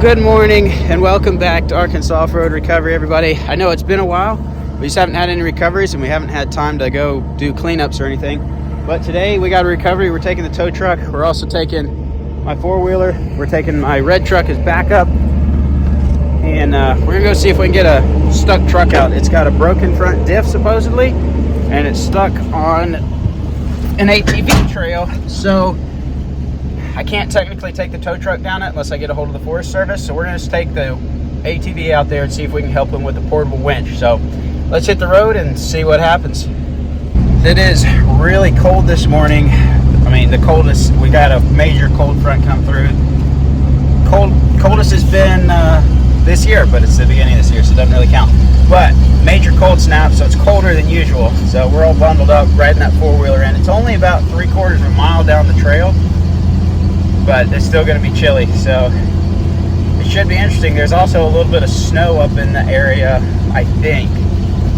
Good morning and welcome back to Arkansas Off-Road Recovery, everybody. I know it's been a while. We just haven't had any recoveries and we haven't had time to go do cleanups or anything. But today we got a recovery. We're taking the tow truck. We're also taking my 4-wheeler. We're taking my red truck as backup. And we're gonna go see if we can get a stuck truck out. It's got a broken front diff supposedly, and it's stuck on an ATV trail. So I can't technically take the tow truck down it unless I get a hold of the Forest Service. So we're going to just take the ATV out there and see if we can help them with the portable winch. So let's hit the road and see what happens. It is really cold this morning. I mean, the coldest, we got a major cold front come through. Coldest has been this year, but it's the beginning of this year, so it doesn't really count. But major cold snap, so it's colder than usual. So we're all bundled up, riding that 4-wheeler in. It's only about 3/4 of a mile down the trail, but it's still going to be chilly, so it should be interesting. There's also a little bit of snow up in the area, I think,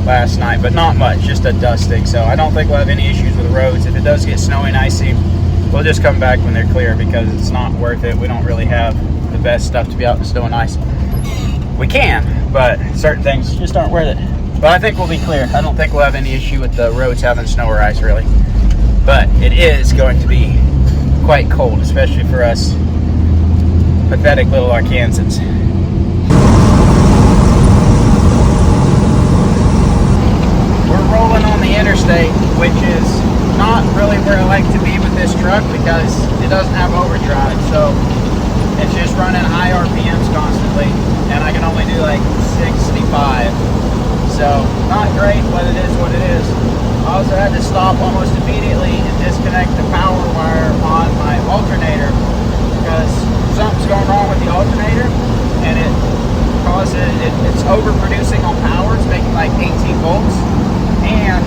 last night, but not much, just a dusting. So I don't think we'll have any issues with the roads. If it does get snowy and icy, we'll just come back when they're clear because it's not worth it. We don't really have the best stuff to be out in snow and ice. We can, but certain things just aren't worth it. But I think we'll be clear. I don't think we'll have any issue with the roads having snow or ice, really. But it is going to be quite cold, especially for us pathetic little Arkansans. We're rolling on the interstate, which is not really where I like to be with this truck because it doesn't have overdrive, so it's just running high RPMs constantly, and I can only do like 65. So not great, but it is what it is. I also had to stop almost immediately and disconnect the power wire on my alternator because something's going wrong with the alternator, and it's overproducing on power. It's making like 18 volts, and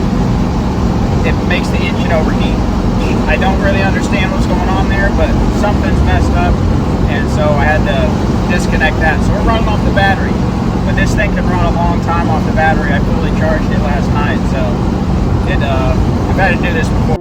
it makes the engine overheat. I don't really understand what's going on there, but something's messed up, and so I had to disconnect that. So we're running off the battery, but this thing can run a long time off the battery. I fully charged it last night, so I've had to do this before.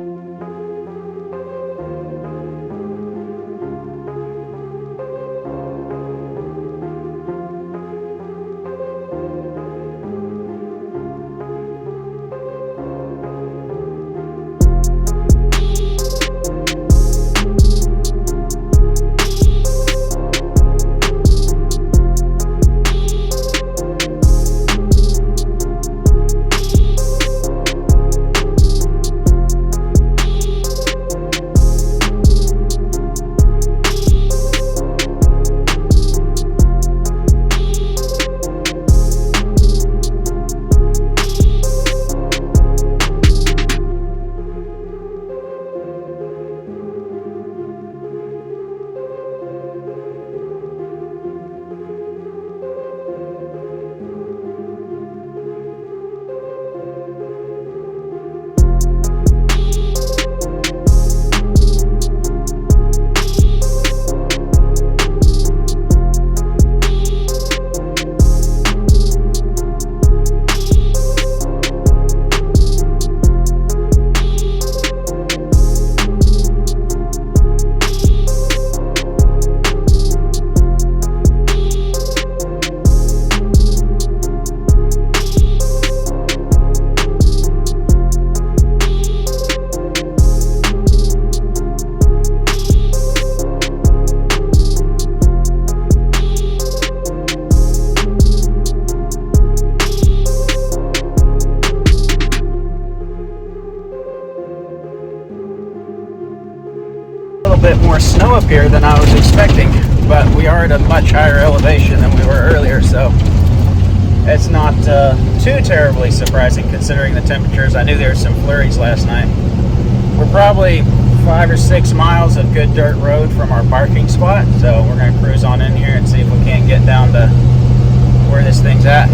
Bit more snow up here than I was expecting, but we are at a much higher elevation than we were earlier, so it's not too terribly surprising considering the temperatures. I knew there were some flurries last night. We're probably 5 or 6 miles of good dirt road from our parking spot, so we're going to cruise on in here and see if we can't get down to where this thing's at.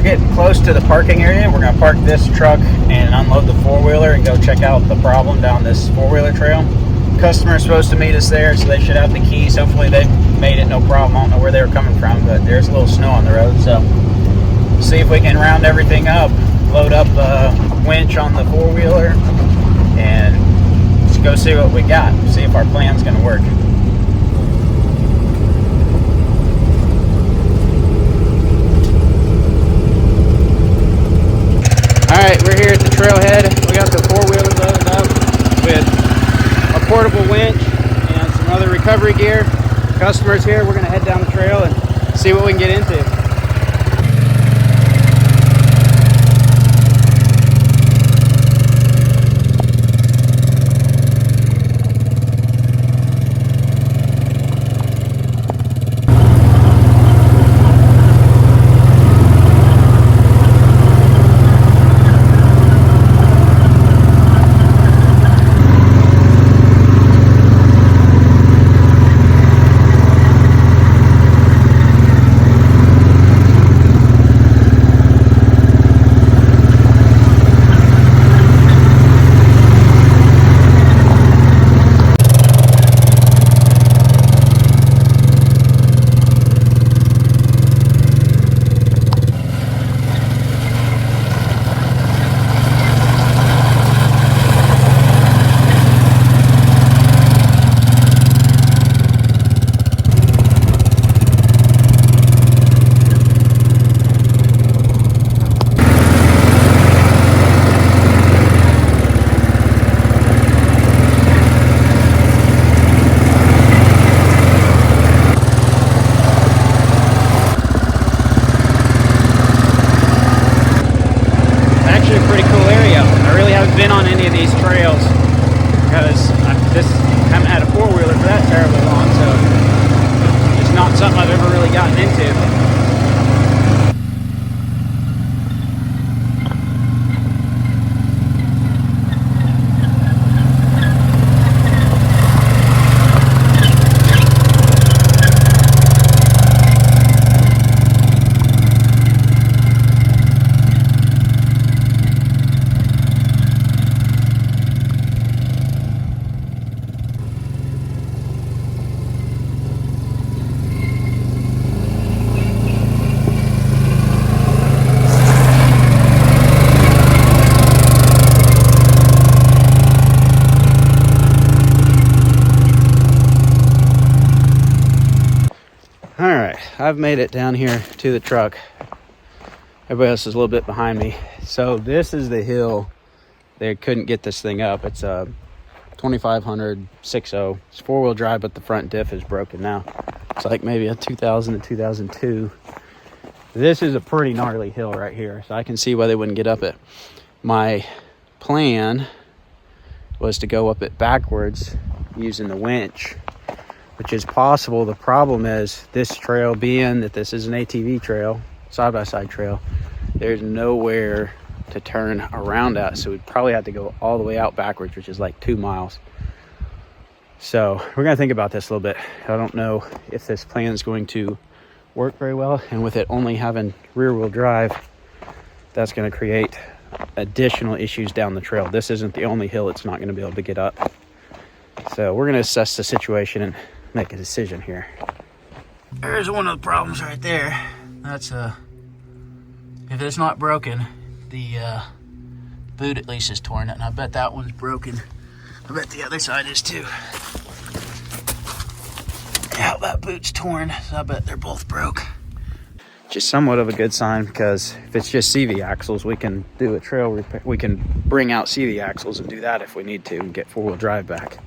getting close to the parking area. We're gonna park this truck and unload the 4-wheeler and go check out the problem down this 4-wheeler trail. Customer's supposed to meet us there, so they should have the keys. Hopefully they made it no problem. I don't know where they were coming from, but there's a little snow on the road, so see if we can round everything up, load up the winch on the 4-wheeler, and just go see what we got, see if our plan's gonna work. Alright, we're here at the trailhead. We got the 4-wheeler loaded up with a portable winch and some other recovery gear. Customers here, we're gonna head down the trail and see what we can get into. Been on any of these trails because I haven't had a 4-wheeler for that terribly long, so it's not something I've ever really gotten into. All right, I've made it down here to the truck. Everybody else is a little bit behind me. So this is the hill. They couldn't get this thing up. It's a 2500 6.0. It's 4-wheel drive, but the front diff is broken now. It's like maybe a 2000 to 2002. This is a pretty gnarly hill right here, so I can see why they wouldn't get up it. My plan was to go up it backwards using the winch, which is possible. The problem is this trail, being that this is an ATV trail, side-by-side trail, there's nowhere to turn around at, so we'd probably have to go all the way out backwards, which is like 2 miles. So we're gonna think about this a little bit. I don't know if this plan is going to work very well, and with it only having rear-wheel drive, that's gonna create additional issues down the trail. This isn't the only hill it's not gonna be able to get up. So we're gonna assess the situation and make a decision here. There's one of the problems right there. That's if it's not broken, the boot at least is torn, and I bet that one's broken. I bet the other side is too. Yeah, that boot's torn, so I bet they're both broke. Just somewhat of a good sign, because if it's just CV axles, we can do a trail repair. We can bring out CV axles and do that if we need to and get 4-wheel drive back.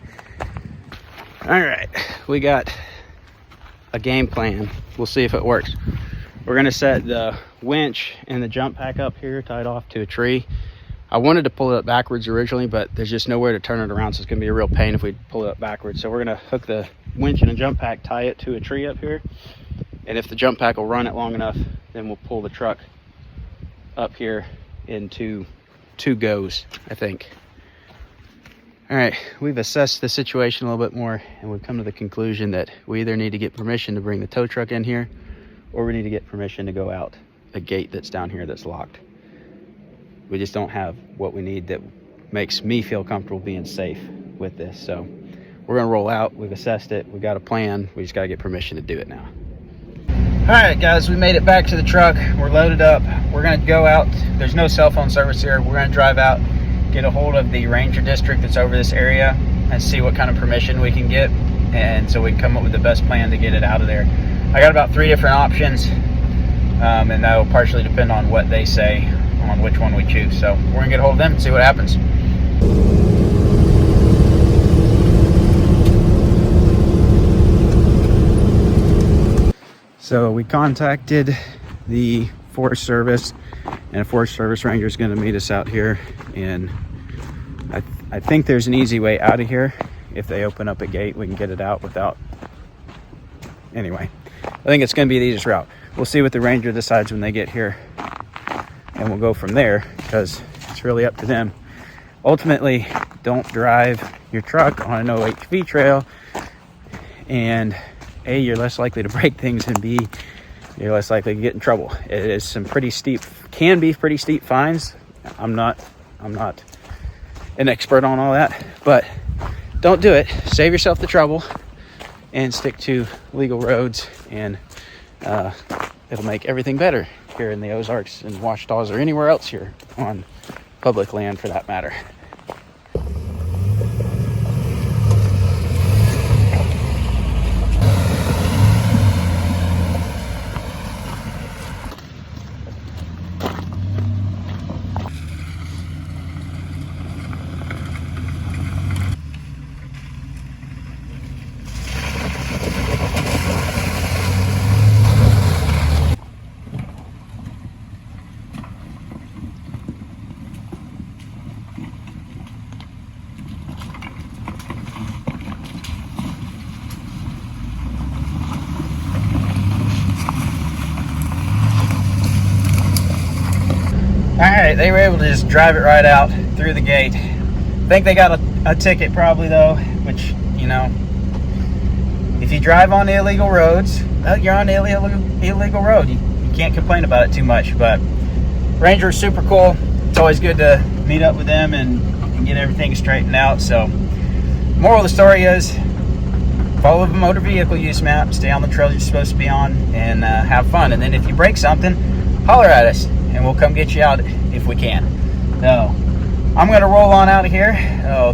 All right, we got a game plan. We'll see if it works. We're gonna set the winch and the jump pack up here, tied off to a tree. I wanted to pull it up backwards originally, but there's just nowhere to turn it around, so it's gonna be a real pain if we pull it up backwards. So we're gonna hook the winch and a jump pack, tie it to a tree up here, and if the jump pack will run it long enough, then we'll pull the truck up here into 2 goes, I think. All right, we've assessed the situation a little bit more, and we've come to the conclusion that we either need to get permission to bring the tow truck in here, or we need to get permission to go out a gate that's down here that's locked. We just don't have what we need that makes me feel comfortable being safe with this. So we're gonna roll out. We've assessed it. We got a plan. We just gotta get permission to do it now. All right, guys, we made it back to the truck. We're loaded up. We're gonna go out. There's no cell phone service here. We're gonna drive out, get a hold of the ranger district that's over this area and see what kind of permission we can get. And so we can come up with the best plan to get it out of there. I got about 3 different options, and that will partially depend on what they say on which one we choose. So we're gonna get a hold of them and see what happens. So we contacted the Forest Service, and a Forest Service ranger is going to meet us out here. And I think there's an easy way out of here. If they open up a gate, we can get it out without. Anyway, I think it's going to be the easiest route. We'll see what the ranger decides when they get here, and we'll go from there, because it's really up to them. Ultimately, don't drive your truck on an OHV trail, and A, you're less likely to break things, and B, you're less likely to get in trouble. It is some pretty steep, can be pretty steep fines. I'm not an expert on all that, but don't do it. Save yourself the trouble and stick to legal roads, and it'll make everything better here in the Ozarks and Ouachitas, or anywhere else here on public land for that matter. All right, they were able to just drive it right out through the gate. I think they got a ticket probably though, which, you know, if you drive on the illegal roads, you're on the illegal road. You can't complain about it too much, but Ranger is super cool. It's always good to meet up with them and get everything straightened out. So moral of the story is, follow the motor vehicle use map, stay on the trails you're supposed to be on, and have fun. And then if you break something, holler at us and we'll come get you out if we can. So I'm going to roll on out of here.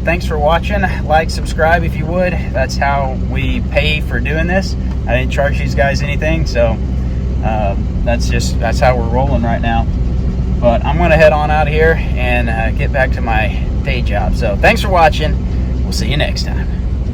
Thanks for watching. Like, subscribe if you would. That's how we pay for doing this. I didn't charge these guys anything, so that's how we're rolling right now. But I'm going to head on out of here and get back to my day job. So thanks for watching. We'll see you next time.